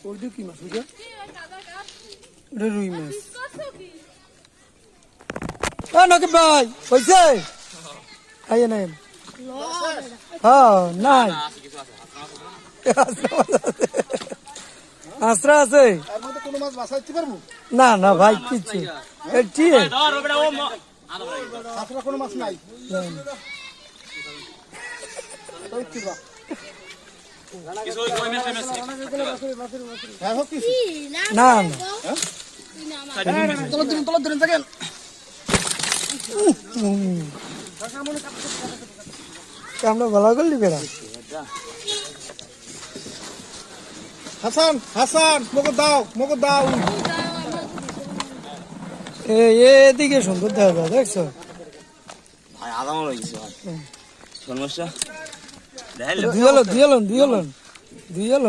ওইটা কি মাছ ওইটা? ওটা রুই মাছ। নাকি ভাই হয়েছে? খাইয়ে নেন। হ্যাঁ নাই আশ্রা আছে না না ভাই কিচ্ছু কোনো মাছ নাই না আমরা ভালো করলি বেড়া হাসান হাসান মগো দাও এদিকে সুন্দর দেখা যায় দেখছো ভাই আদাম লাগিছে ভাই সমস্যা দুই হলো